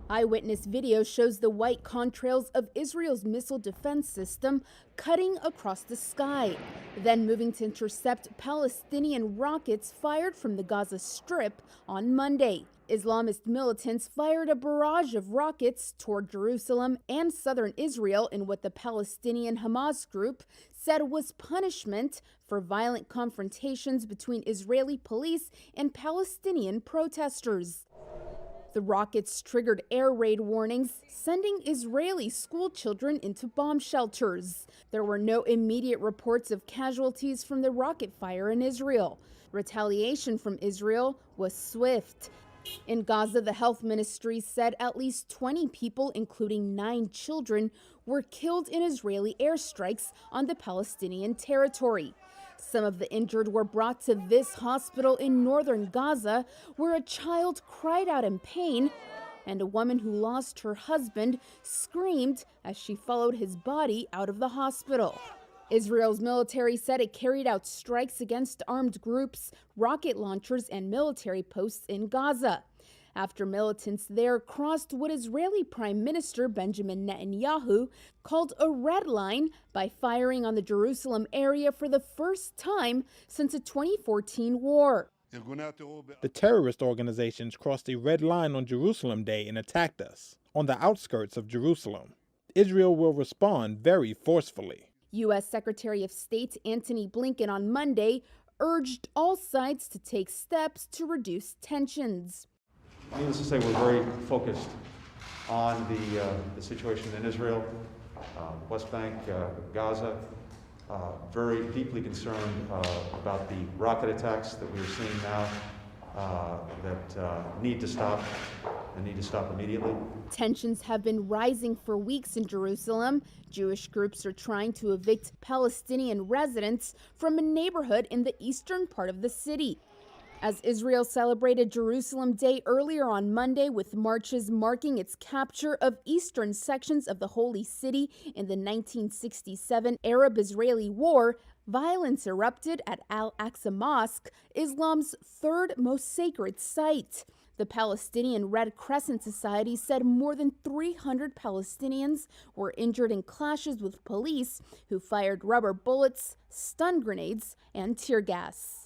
Eyewitness video shows the white contrails of Israel's missile defense system cutting across the sky, then moving to intercept Palestinian rockets fired from the Gaza Strip on Monday. Islamist militants fired a barrage of rockets toward Jerusalem and southern Israel in what the Palestinian Hamas group said was punishment for violent confrontations between Israeli police and Palestinian protesters. The rockets triggered air raid warnings, sending Israeli school children into bomb shelters. There were no immediate reports of casualties from the rocket fire in Israel. Retaliation from Israel was swift. In Gaza, the health ministry said at least 20 people, including 9 children, were killed in Israeli airstrikes on the Palestinian territory. Some of the injured were brought to this hospital in northern Gaza, where a child cried out in pain and a woman who lost her husband screamed as she followed his body out of the hospital. Israel's military said it carried out strikes against armed groups, rocket launchers, and military posts in Gaza, after militants there crossed what Israeli Prime Minister Benjamin Netanyahu called a red line by firing on the Jerusalem area for the first time since a 2014 war. The terrorist organizations crossed a red line on Jerusalem Day and attacked us on the outskirts of Jerusalem. Israel will respond very forcefully. U.S. Secretary of State Antony Blinken on Monday urged all sides to take steps to reduce tensions. Needless to say, we're very focused on the situation in Israel, West Bank, Gaza. Very deeply concerned about the rocket attacks that we are seeing now that need to stop and need to stop immediately. Tensions have been rising for weeks in Jerusalem. Jewish groups are trying to evict Palestinian residents from a neighborhood in the eastern part of the city. As Israel celebrated Jerusalem Day earlier on Monday with marches marking its capture of eastern sections of the Holy City in the 1967 Arab-Israeli War, violence erupted at Al-Aqsa Mosque, Islam's third most sacred site. The Palestinian Red Crescent Society said more than 300 Palestinians were injured in clashes with police who fired rubber bullets, stun grenades, and tear gas.